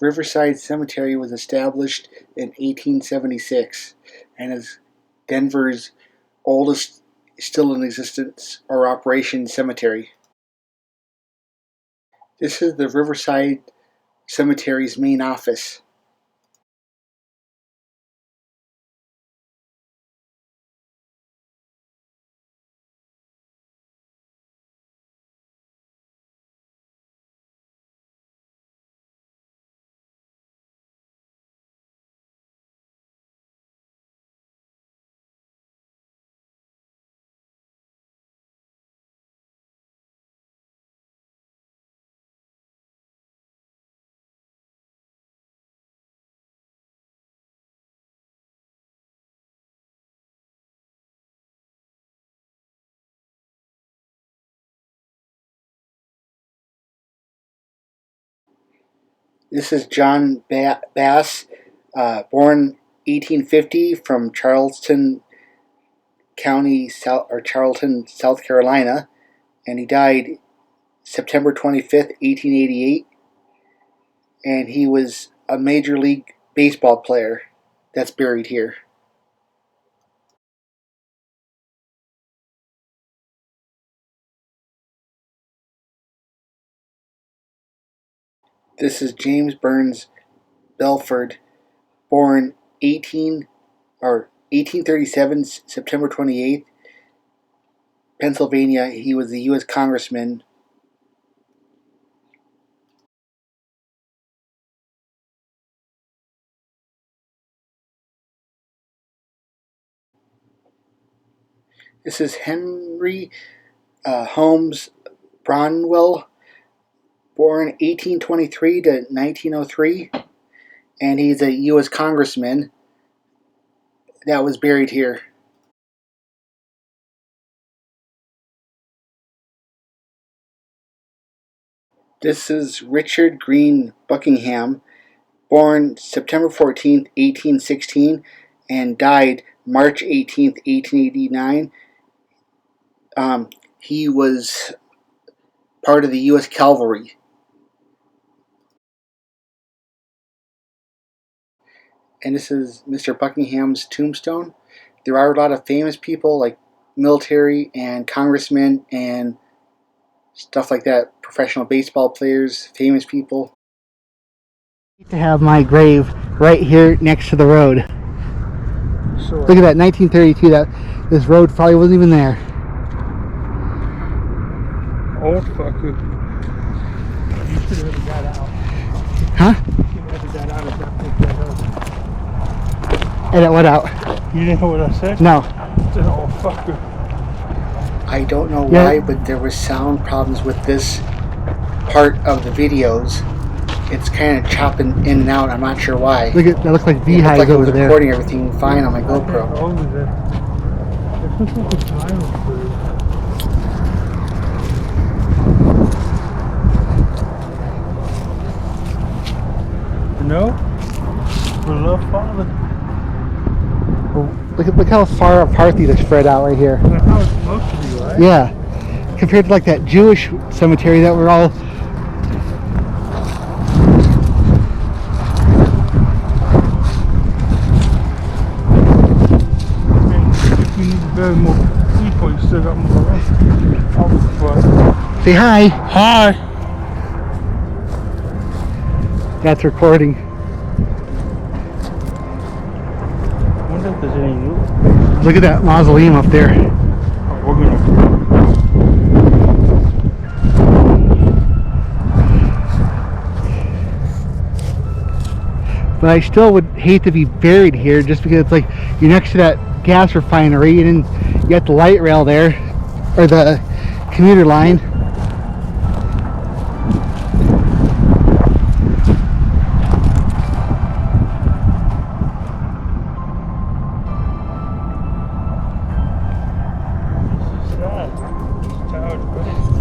Riverside Cemetery was established in 1876 and is Denver's oldest still in existence or operation cemetery. This is the Riverside Cemetery's main office. This is John Bass, born 1850 from Charleston County, Charlton, South Carolina, and he died September 25th, 1888, and he was a Major League Baseball player that's buried here. This is James Burns Belford, born 1837, September 28th, Pennsylvania. He was a U.S. Congressman. This is Henry Holmes Bronwell, born 1823 to 1903, and he's a U.S. Congressman that was buried here. This is Richard Green Buckingham, born September 14th, 1816, and died March 18th, 1889. He was part of the U.S. Cavalry. And this is Mr. Buckingham's tombstone. There are a lot of famous people like military and congressmen and stuff like that, professional baseball players, famous people. To have my grave right here next to the road. Sure. Look at that, 1932. This road probably wasn't even there. Old fucker. You should have got out. Huh? You should have got out of that. Edit what out? You didn't know what I said? No. Oh, fucker. I don't know why, but there was sound problems with this part of the videos. It's kind of chopping in and out. I'm not sure why. Look at that. Looks like beehives like over there. It was recording everything fine on my GoPro. Over there. This looks like a tile bird. No? For love, Father. Look how far apart these are spread out right here. That's how it's supposed to be, right? Yeah. Compared to like that Jewish cemetery that we're all. If you need to bury more people, you still got more room. Say hi. Hi. That's recording. I wonder if there's any new. Look at that mausoleum up there. Oh, we're gonna. But I still would hate to be buried here just because it's like you're next to that gas refinery and you got the light rail there, or the commuter line.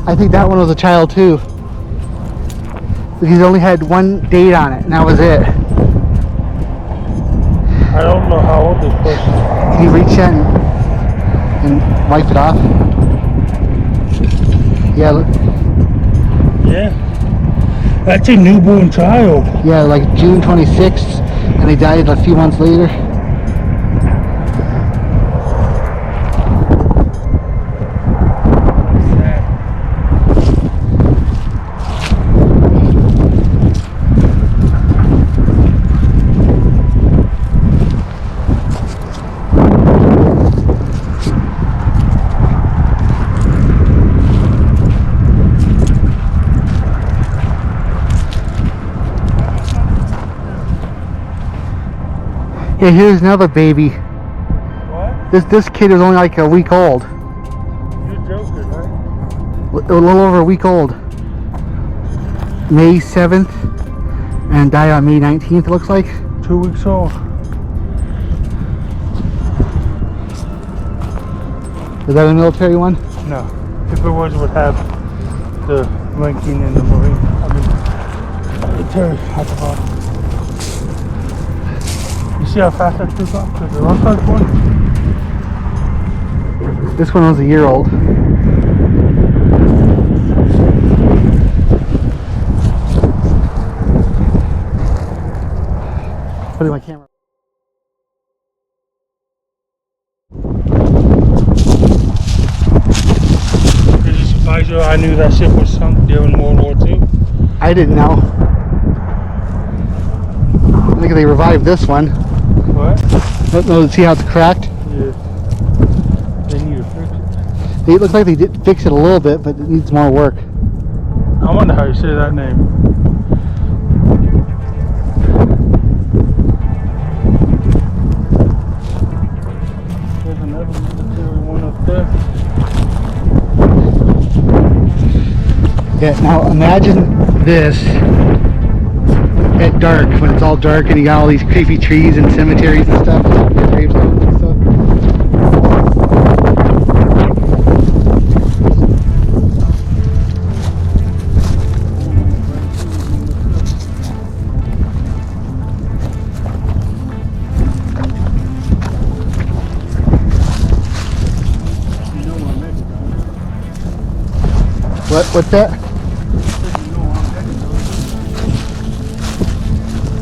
I think that one was a child too. He's only had one date on it, and that was it. I don't know how old this person is. Can you reach that and wipe it off? Yeah, look. Yeah. That's a newborn child. Yeah, like June 26th, and they died a few months later. Sad. Yeah, here's another baby. What? This kid is only like a week old. You're joking, right? A little over a week old. May 7th, and died on May 19th, it looks like. 2 weeks old. Is that a military one? No. If it was, it would have the linking in the Marine. I mean, military at the bottom. You see how fast that took off? Because the rough side one. This one was a year old. Putting my camera. Did you surprise you? I knew that ship was sunk during World War II. I didn't know. I think they revived this one. What? No, see how it's cracked? Yeah. They need to fix it. They look like they did fix it a little bit, but it needs more work. I wonder how you say that name. There's another military one up there. Yeah, now imagine this at dark, when it's all dark and you got all these creepy trees and cemeteries and stuff, and gravestones and stuff. What's that?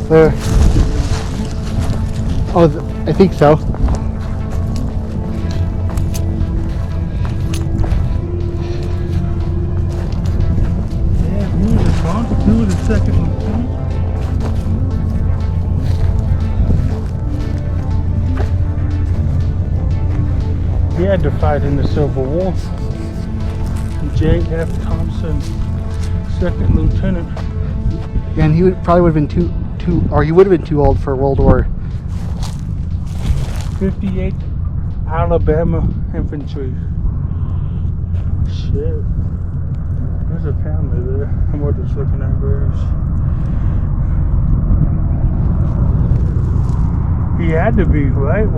Where? Oh, I think so. Yeah, he was a consul. He was a second lieutenant. He had to fight in the Civil War. J.F. Thompson, second lieutenant. And he probably would have been he would have been too old for World War. 58 Alabama Infantry. Shit. There's a family there. I'm just looking at graves. He had to be, right?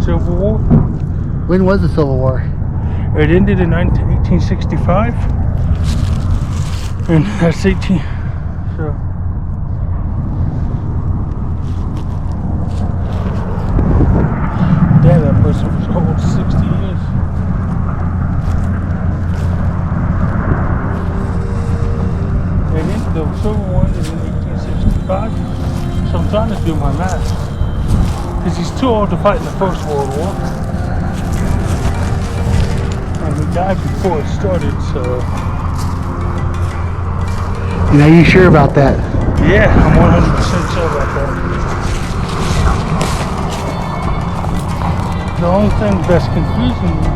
Civil War. When was the Civil War? It ended in 1865. And that's 18. So. Damn, that person was old, 60 years. And then the Civil War is in 1865. So I'm trying to do my math. Because he's too old to fight in the First World War. And he died before it started, so. And are you sure about that? Yeah, I'm 100% sure about that. The only thing that's confusing me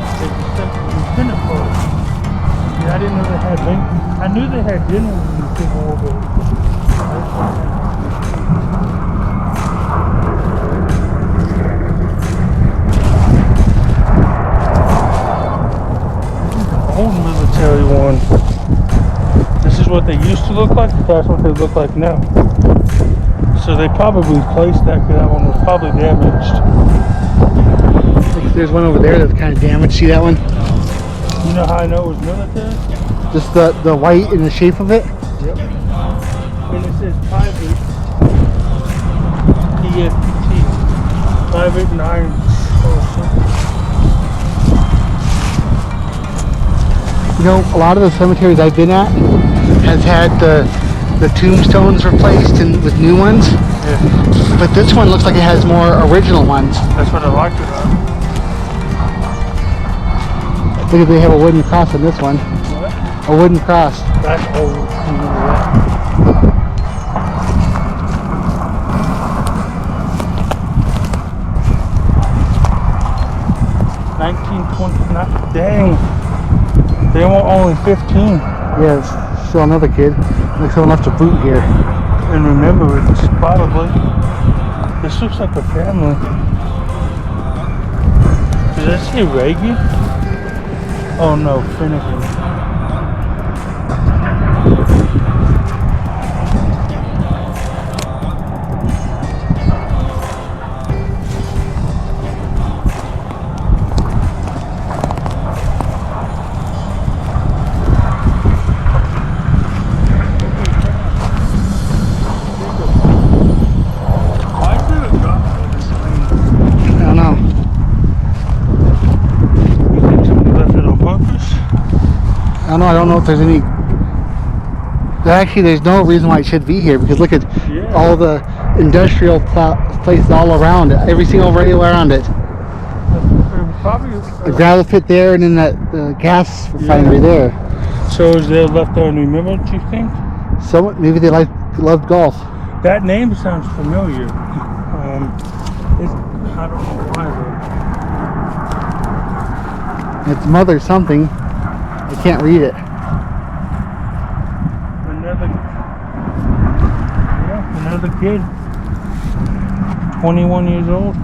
is the second lieutenant part. Yeah, I didn't know they had Lincoln. I knew they had generals in the Civil War, but old military one. This is what they used to look like. That's what they look like now. So they probably placed that because that one was probably damaged. There's one over there that's kind of damaged. See that one? You know how I know it was military? Just the white and the shape of it? Yep. And it says private. PFT. Private 9 or something. You know, a lot of the cemeteries I've been at, has had the tombstones replaced and with new ones. Yeah. But this one looks like it has more original ones. That's what I like about it. Look at, they have a wooden cross on this one. What? A wooden cross. That's old. Remember that? 1929. Dang. They were only 15. Yes, still another kid. Like someone left a boot here. And remember, it's probably. This looks like a family. Does that say Reagan? Oh no, Finnegan. I don't know if there's any. Actually, there's no reason why it should be here because look at all the industrial places all around it. Every single radio around it. Probably the gravel pit there, and then that gas refinery there. So is they left there and remembered, you think? So maybe they loved golf. That name sounds familiar. I don't know why though. It's Mother something. I can't read it. Another kid. 21 years old.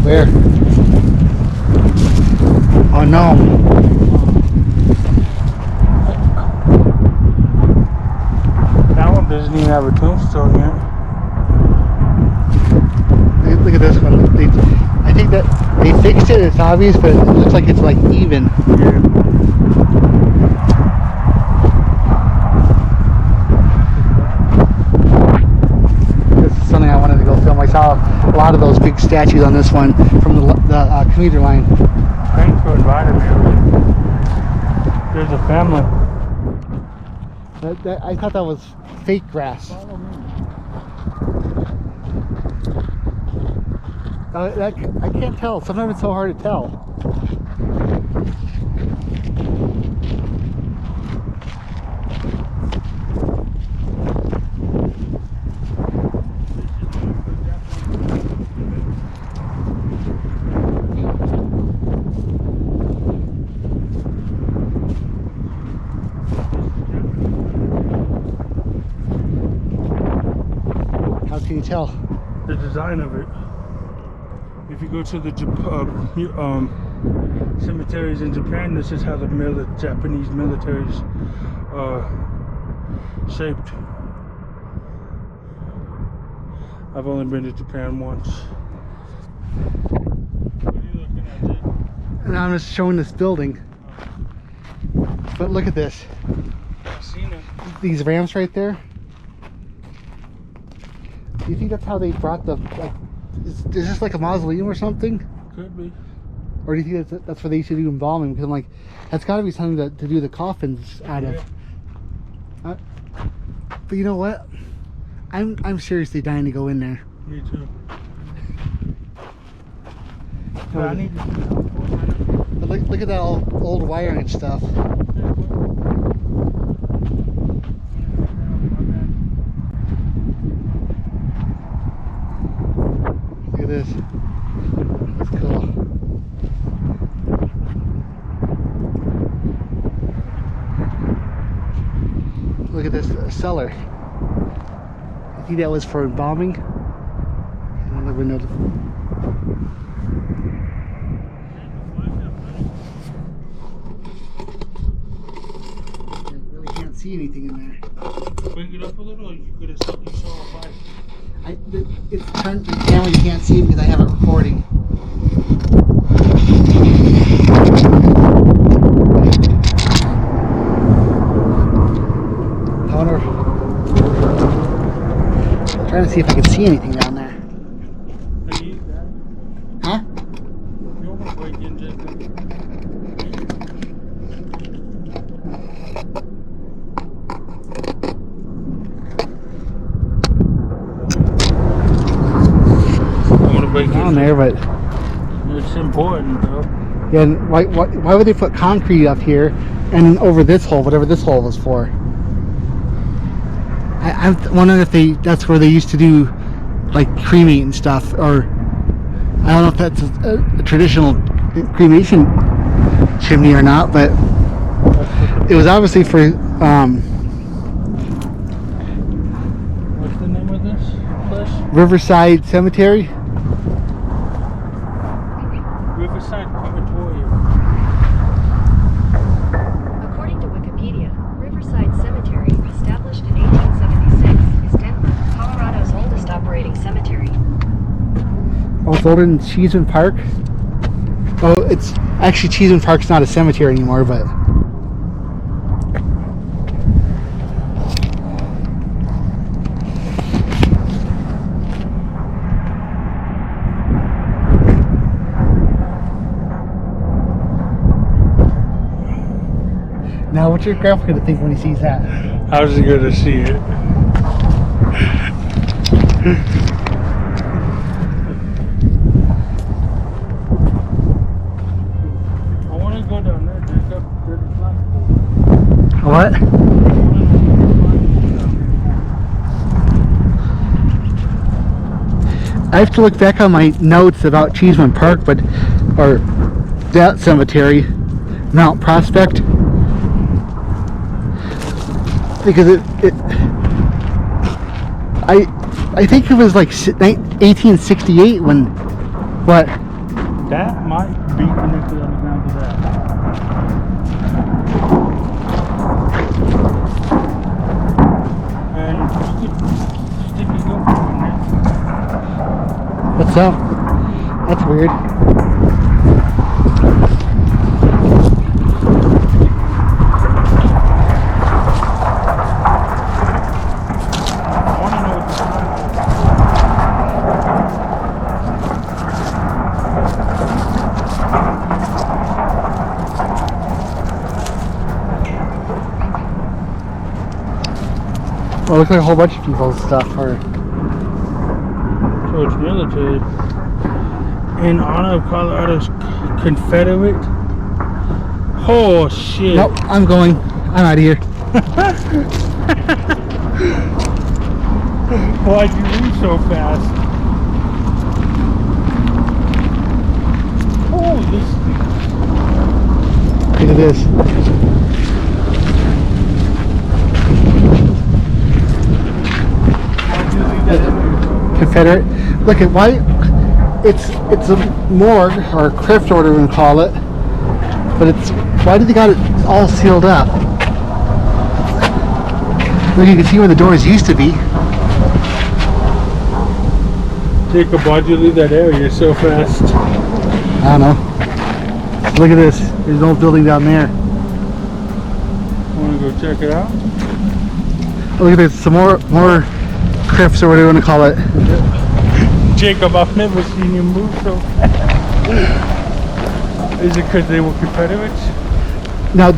Where? Oh no. That one doesn't even have a tombstone yet. Look at this one. I think that they fixed it, it's obvious, but it looks like it's like even. Yeah. Something I wanted to go film. I saw a lot of those big statues on this one from the commuter line. Thanks for inviting me. There's a family. I thought that was fake grass. I can't tell. Sometimes it's so hard to tell. How can you tell? The design of it. If you go to the cemeteries in Japan, this is how the Japanese militaries shaped. I've only been to Japan once. What are you looking at, Jake? And I'm just showing this building. But look at this. I've seen it. These ramps right there. Do you think that's how they brought the, like, is this like a mausoleum or something? Could be. Or do you think that's where they used to do embalming? Because I'm like, that's got to be something to do the coffins out of. But you know what? I'm seriously dying to go in there. Me too. I need to. But look at that old wiring and stuff. Look at this. That's cool. Look at this cellar. I think that was for embalming. Another window. I really can't see anything in there. Bring it up a little. You could have saw a bike. It's turned to the camera, you can't see it because I have it recording. I wonder. I'm trying to see if I can see anything down there. Huh? Down there, but it's important, though. yeah. And why would they put concrete up here and over this hole, whatever this hole was for? I'm wondering if that's where they used to do like cremate and stuff, or I don't know if that's a traditional cremation chimney or not, but it was obviously for what's the name of this place? Riverside Cemetery. Riverside Crematoria. According to Wikipedia, Riverside Cemetery, established in 1876, is Denver, Colorado's oldest operating cemetery. Oh, it's older than Cheeseman Park. Oh, it's actually Cheeseman Park's not a cemetery anymore, but now what's your grandpa gonna think when he sees that? How's he gonna see it? I want to go down there. There's a flagpole. What? I have to look back on my notes about Cheeseman Park, or that cemetery, Mount Prospect, because I think it was like 1868 when what? That might be connected underground to that. And you could stick your GoPro in there. What's up? That's weird. Well, it looks like a whole bunch of people's stuff are. So it's military. In honor of Colorado's Confederate. Oh shit. Nope, I'm going. I'm out of here. Why'd you leave so fast? Oh, this Look at this. Confederate. Look at why it's a morgue or crypt or whatever you want to call it, but it's why did they got it all sealed up? Look, you can see where the doors used to be. Jacob, why'd you leave that area so fast? I don't know. Look at this. There's an old building down there. Want to go check it out? Look at this. Some more crypts or whatever you want to call it. Jacob, I've never seen you move so fast. Is it because they were Confederates? Now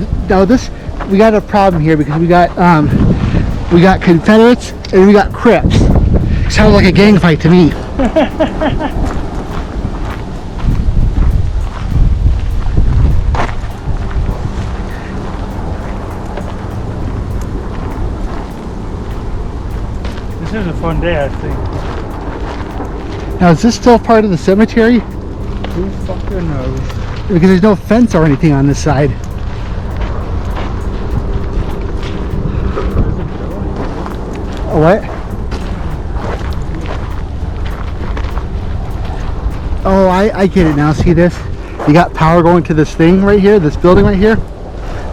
this we got a problem here because we got Confederates and we got Crips. It sounds like a gang fight to me. This is a fun day, I think. Now is this still part of the cemetery? Who fucking knows? Because there's no fence or anything on this side. What? Oh, I get it now. See this? You got power going to this thing right here, this building right here.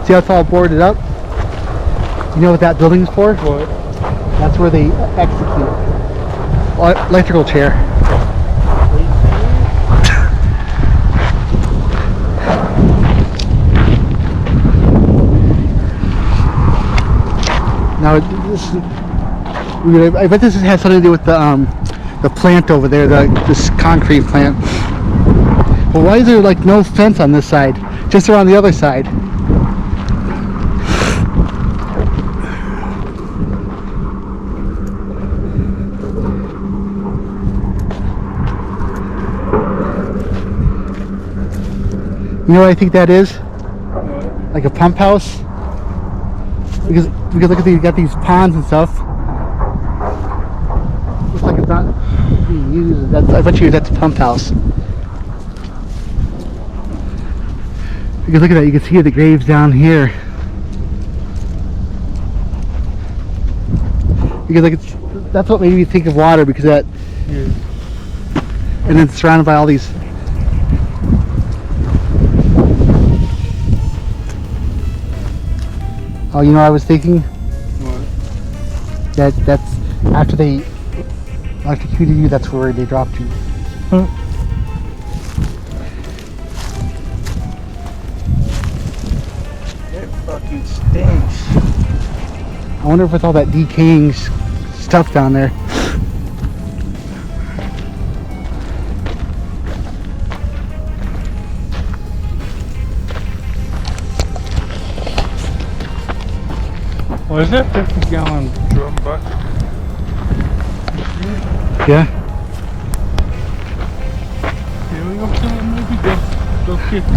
See how it's all boarded up? You know what that building's for? What? That's where they execute. electrical chair. Now this is, I bet this has something to do with the plant over there, this concrete plant. Well, why is there like no fence on this side? Just around the other side. You know what I think that is? Like a pump house? Because look at these, you got these ponds and stuff. Looks like it's not being used. I bet you that's a pump house. Because look at that, you can see the graves down here. Because like that's what made me think of water, because that, and then surrounded by all these. Oh, you know what I was thinking? What? That's after they electrocuted you, that's where they dropped you. Huh. It fucking stinks. I wonder if it's all that decaying stuff down there. Well, is that 50-gallon drum bucket? Yeah. Here we go, maybe go kick it.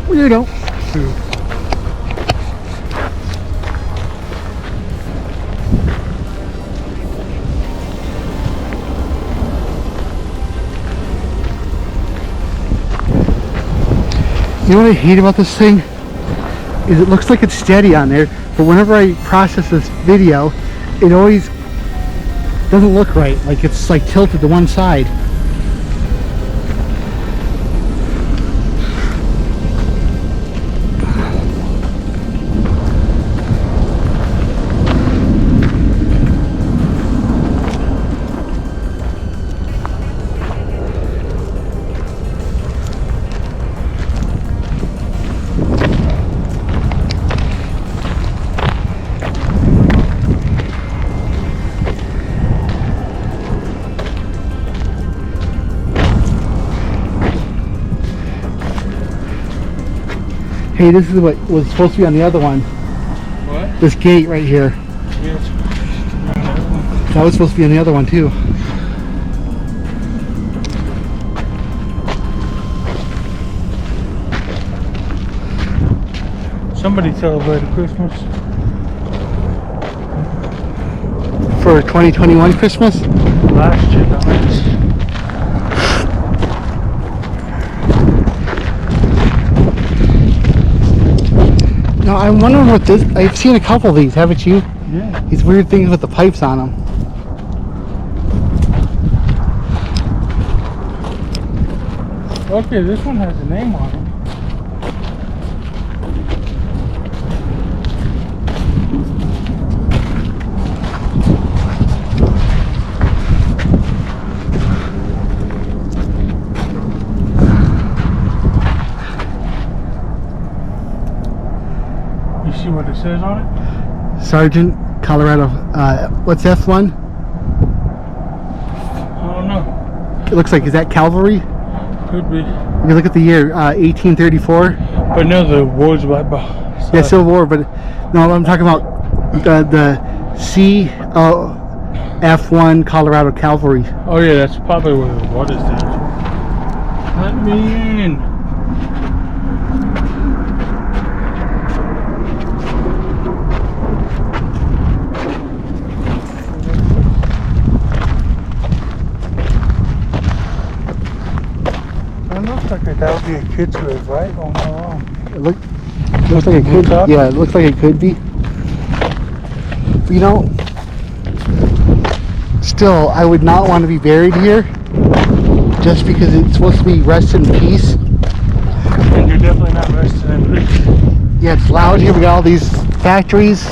Weirdo. You know what I hate about this thing? Is it looks like it's steady on there, but whenever I process this video, it always doesn't look right. Like it's like tilted to one side. Hey, this is what was supposed to be on the other one. What? This gate right here. Yes. That was supposed to be on the other one too. Somebody celebrated Christmas. For 2021 Christmas? Last year, that was. No, I'm wondering what this. I've seen a couple of these, haven't you? Yeah. These weird things with the pipes on them. Okay, this one has a name on it. You see what it says on it? Sergeant, Colorado. What's F1? I don't know. It looks like, is that Cavalry? Could be. You look at the year, 1834. But no, the war's right by. Yeah, Civil War, but no, I'm talking about the F1 Colorado Cavalry. Oh yeah, that's probably where the water stands. Let me in. It looks like that would be a kid's grave, right? Oh no. It looks like it could. Yeah, it looks like it could be. You know, still, I would not want to be buried here, just because it's supposed to be rest in peace. definitely not resting in peace. Yeah, it's loud here. We got all these factories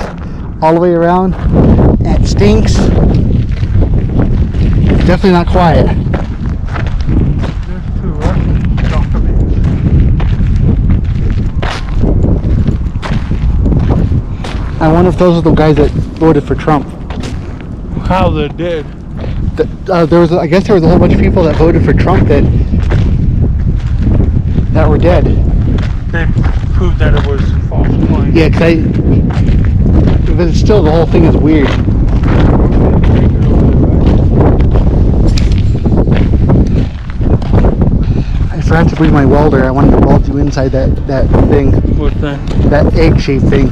all the way around. And it stinks. Definitely not quiet. There's 2 Russian documents. I wonder if those are the guys that voted for Trump. How they're dead. I guess there was a whole bunch of people that voted for Trump that were dead. They proved that it was a false claim. Yeah, but still the whole thing is weird. I forgot to bring my welder. I wanted to weld you inside that thing. What thing? That egg-shaped thing.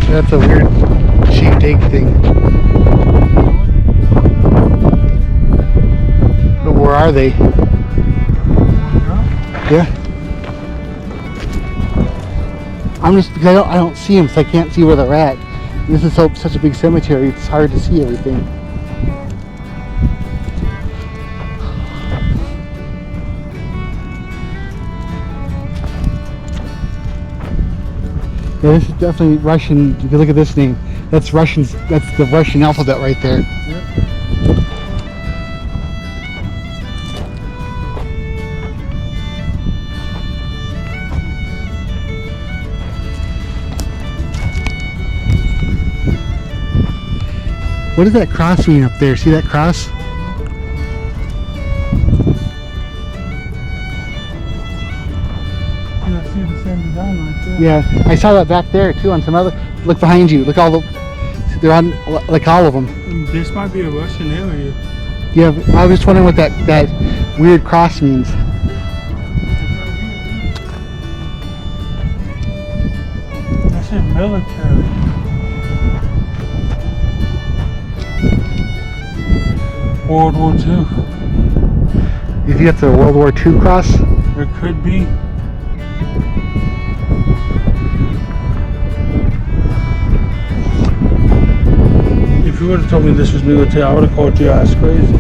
That's a weird shaped egg thing. But where are they? Yeah. I'm just because I don't see them, so I can't see where they're at. This is such a big cemetery. It's hard to see everything. Yeah, this is definitely Russian. If you look at this name, that's Russian. That's the Russian alphabet right there. Yep. What does that cross mean up there? See that cross? You see the same design right there. Yeah, I saw that back there too on some other. Look behind you. Look they're on like all of them. This might be a Russian area. Yeah, I was just wondering what that weird cross means. That's in military. World War II. You think that's a World War II cross? It could be. If you would have told me this was military, I would have called your ass crazy.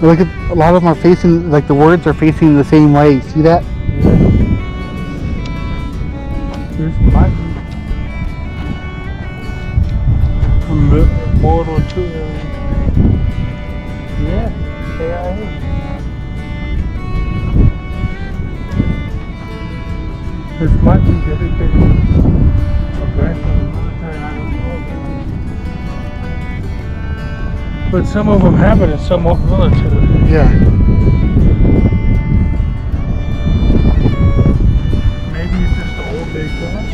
Look at a lot of them are facing, like the words are facing the same way. See that? This might be from World War II area. Yeah, KIA. This might be dedicated to a branch of the military, I don't know. But some of them have it and some won't military. Yeah. Maybe it's just the old big cross.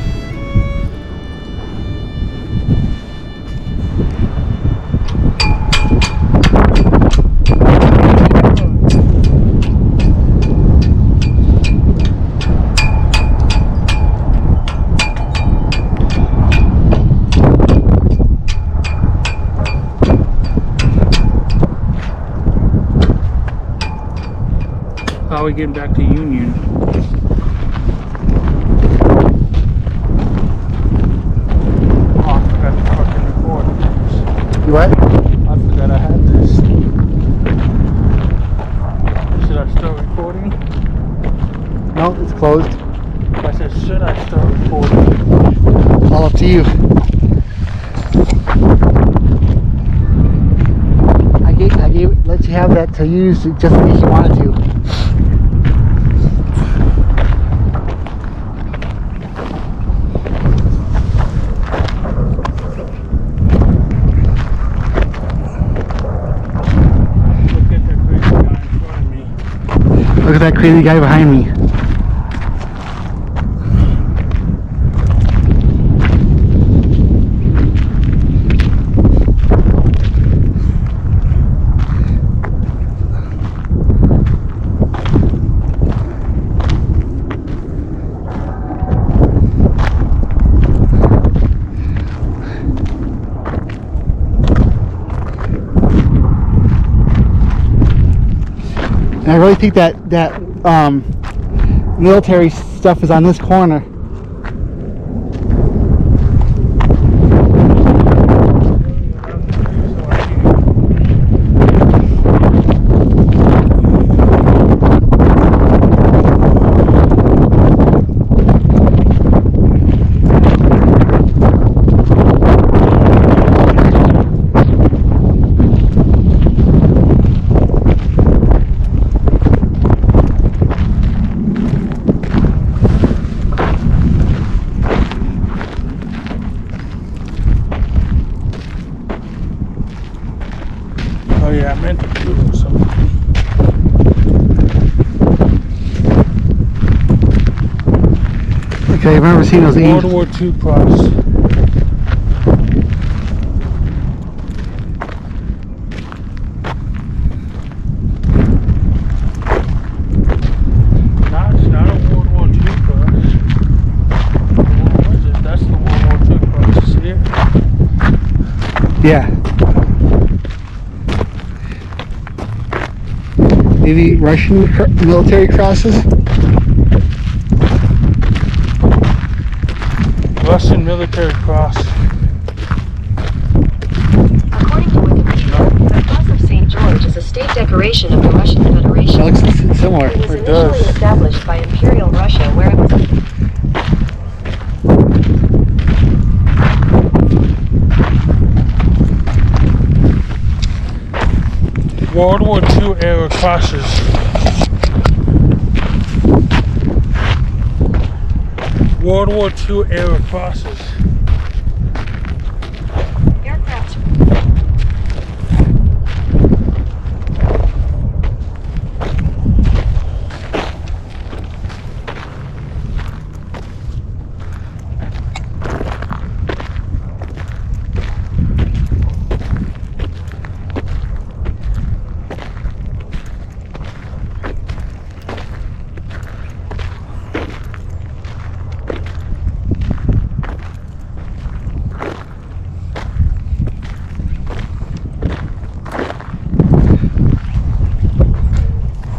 How are we getting back to Union? Oh, I forgot to fucking record. You what? I forgot I had this. Should I start recording? No, it's closed. I said, should I start recording? It's all up to you. Let you have that to use just in case you wanted to. Look at that crazy guy behind me. And I really think that military stuff is on this corner. Oh yeah, I meant to do something. Okay, I remember seeing those World angels. War II cross. No, it's not a World War II cross. What was it? That's the World War II cross. See it? Yeah. Maybe Russian military crosses? Russian military cross. According to Wikipedia, the Cross of St. George is a state decoration of the Russian Federation. That looks similar. It was It initially does. established by Imperial Russia, where it was World War II era crosses. World War II era crosses. aircraft.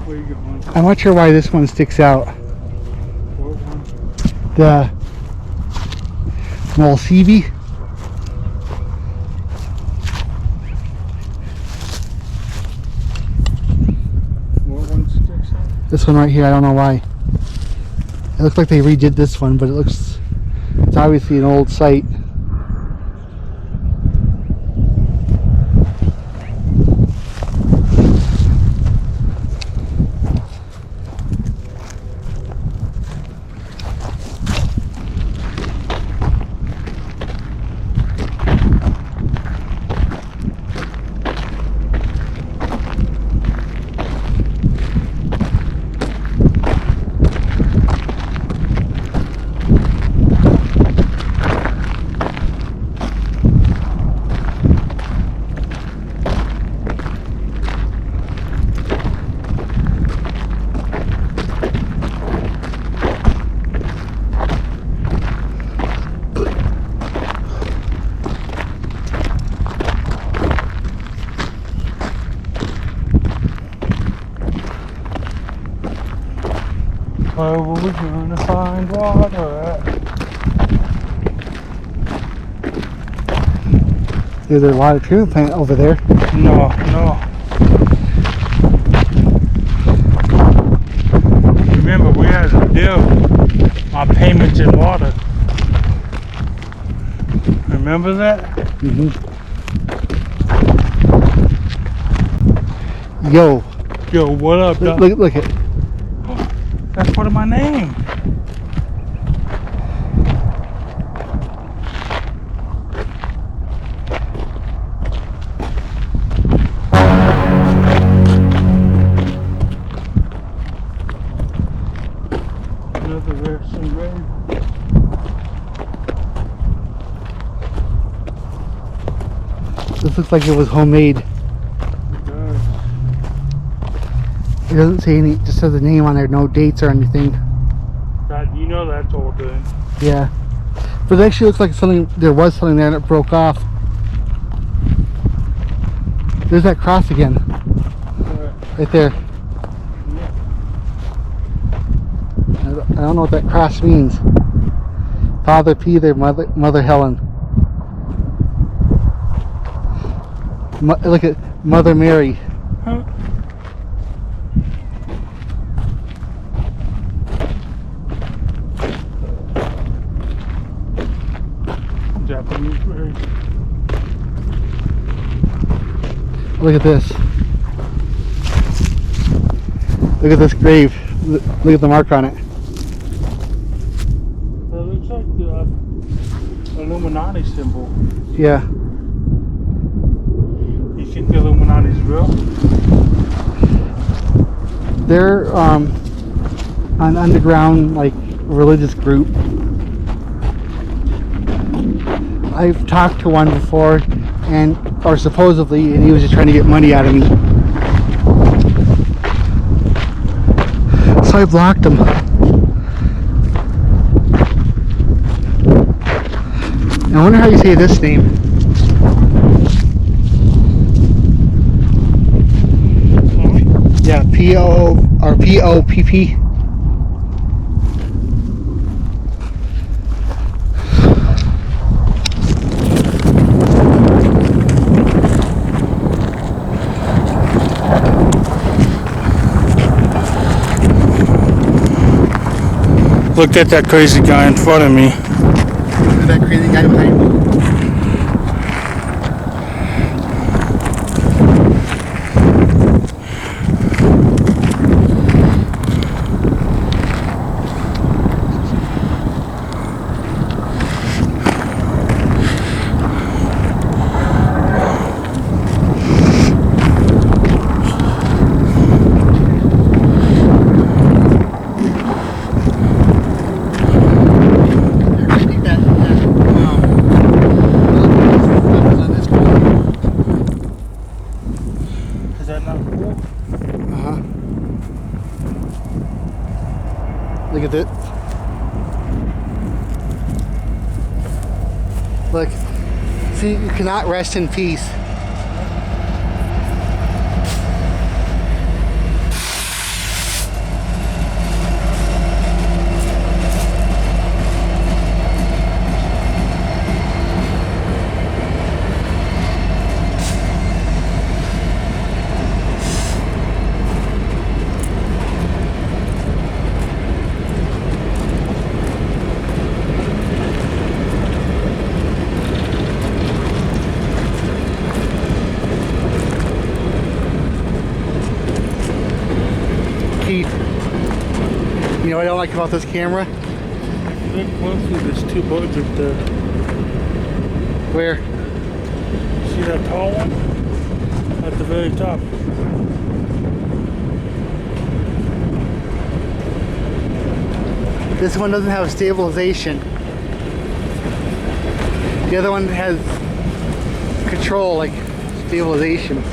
Where you going? I'm not sure why this one sticks out. What one? The Molsevi. What one sticks out? This one right here, I don't know why. It looks like they redid this one, but it's obviously an old site. Where were we gonna find water at? There's a water treatment plant over there. No, no. Remember, we had a deal on payments in water. Remember that? Mm-hmm. Yo, Yo, what up, dog? look at. That's part of my name. Another Riverside rain. This looks like it was homemade. It does. It doesn't say any, just says the name on there, no dates or anything. God, you know that's all good. Yeah. But it actually looks like something, there was something there and it broke off. There's that cross again. Right there. I don't know what that cross means. Father Peter, Mother Helen. Look at Mother Mary. Huh? Japanese grave. Look at this. Look at this grave. Look at the mark on it. That looks like the Illuminati symbol. Yeah. You think the Illuminati's real? They're an underground like religious group. I've talked to one before, or supposedly, and he was just trying to get money out of me. So I blocked him. I wonder how you say this name. Yeah, P-O-P-P. Look at that crazy guy in front of me. Look at that crazy guy behind me. Is that not cool? Uh-huh. Look at it. Look. See, you cannot rest in peace. Keith, you know what I don't like about this camera? Look closely, there's two birds up there. Where? See that tall one? At the very top. This one doesn't have stabilization. The other one has control, like stabilization.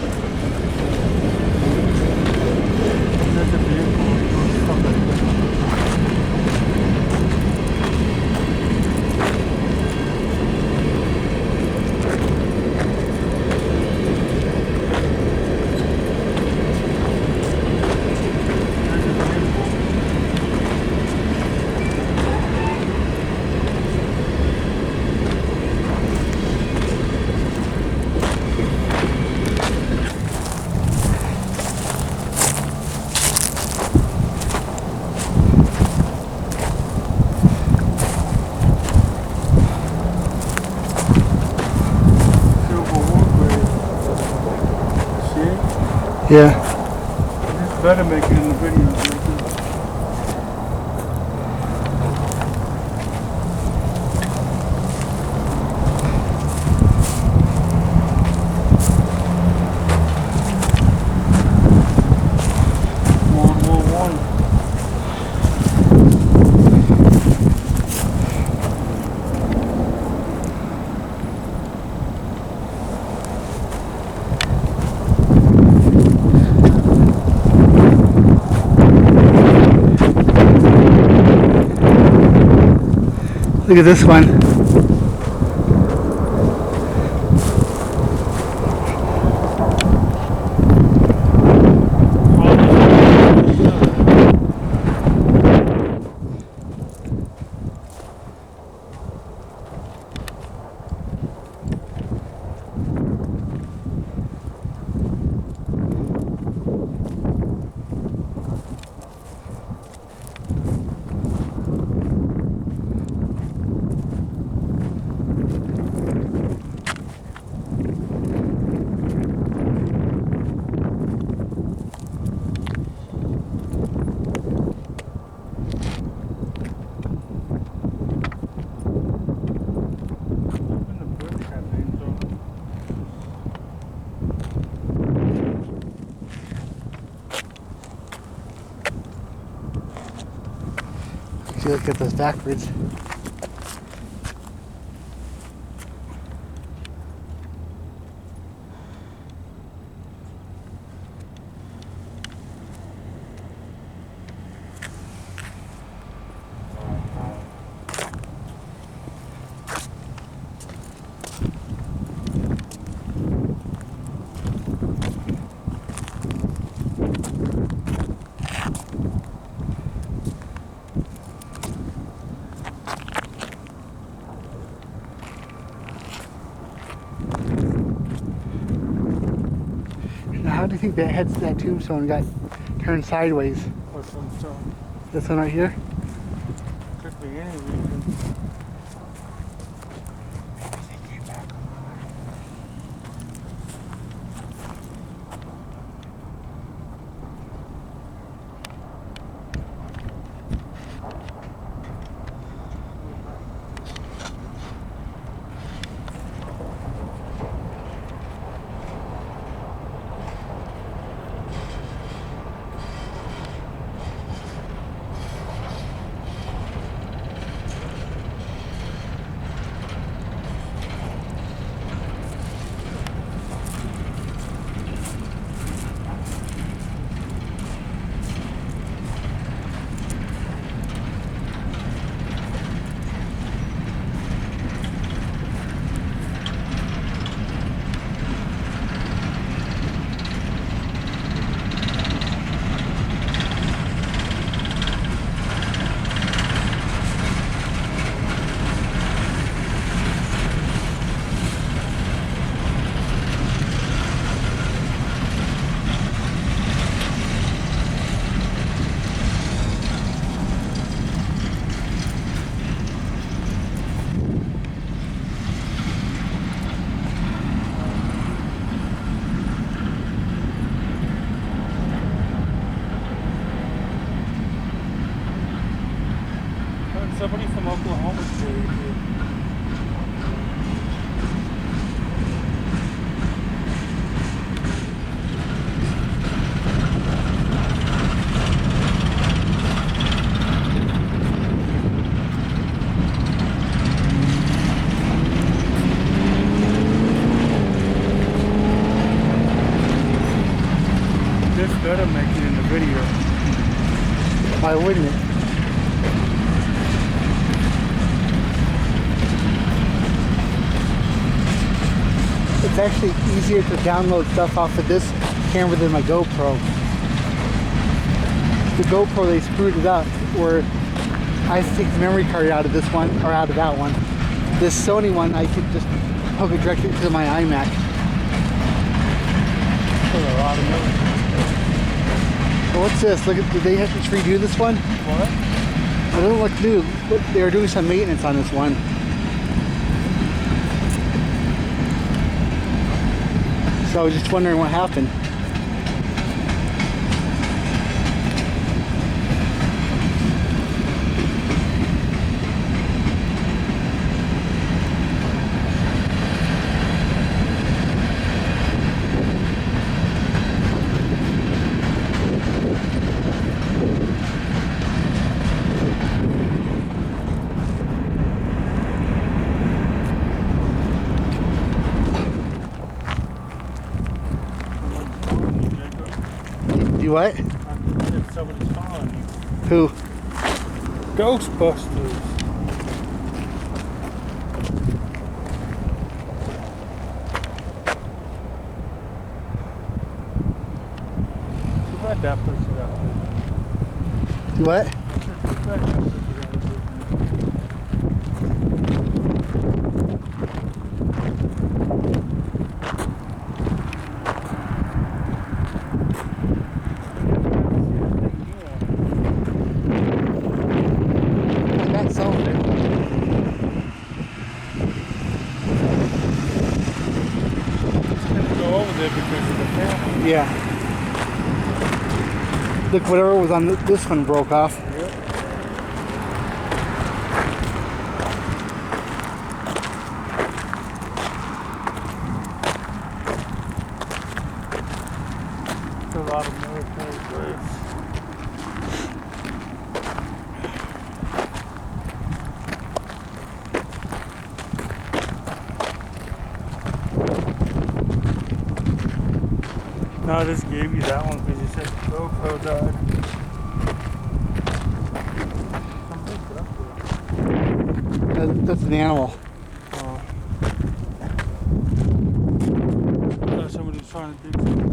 That's a vehicle. Yeah. It's better making in the videos like this. World War One. Look at this one. look at this backwards. How do you think that tombstone got turned sideways? What tombstone? This one right here? Could be any reason. Somebody from Oklahoma buried here. This better make it in the video. Why wouldn't it? It's actually easier to download stuff off of this camera than my GoPro. The GoPro, they screwed it up where I have to take the memory card out of this one or out of that one. This Sony one, I could just hook it directly to my iMac. There's a lot of milk. So what's this? Look at, did they have to redo this one? What? I don't know what to do. Look, they were doing some maintenance on this one. So I was just wondering what happened. You what? If somebody's calling you. Who? Ghostbusters. Too bad that person got hurt. You what? Too bad that person got hurt. That's some of it. Couldn't go over there because of the camera. Yeah. Look, whatever was on this one broke off. Yep. It's a lot of military graves. No, I just gave you that one because you said the GoPro died. That's an animal. Oh. I thought somebody was trying to dig something.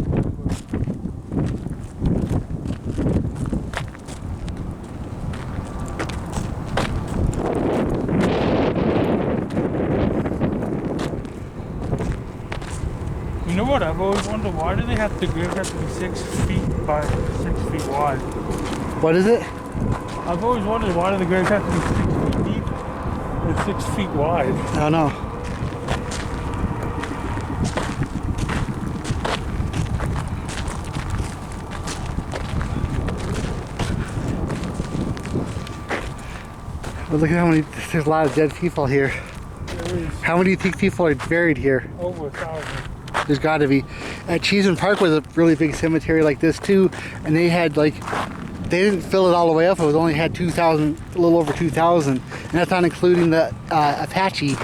You know what? I've always wondered, why do they have the grave have to be 6 feet by 6 feet wide? What is it? I've always wondered, why do the graves have to be 6 feet deep and 6 feet wide? I don't know. But look at how many, there's a lot of dead people here. There is How many do you think people are buried here? over 1,000. There's got to be. At Cheeseman Park was a really big cemetery like this too, and they had like, they didn't fill it all the way up. It was only had 2,000, a little over 2,000, and that's not including the Apache.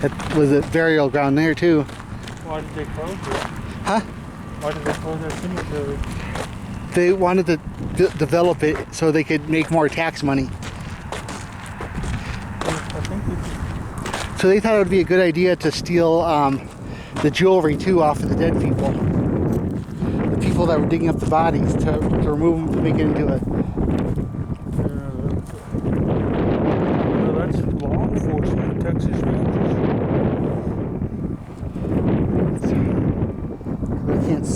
That was a burial ground there too. Why did they close it? Huh? Why did they close that cemetery? They wanted to develop it so they could make more tax money. I think they just, So they thought it would be a good idea to steal the jewelry too off of the dead people. The people that were digging up the bodies to remove them to make it into a. that's law enforcement, Texas Rangers.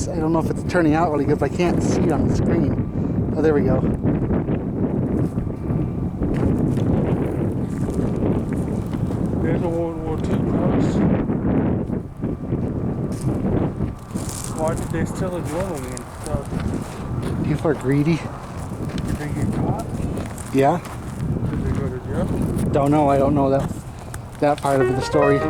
I don't know if it's turning out really good, but I can't see it on the screen. Oh, there we go. There's a World War II post. Why did they steal the jewelry and stuff? People are greedy. Did they get caught? Yeah. Did they go to jail? Don't know. I don't know that part of the story.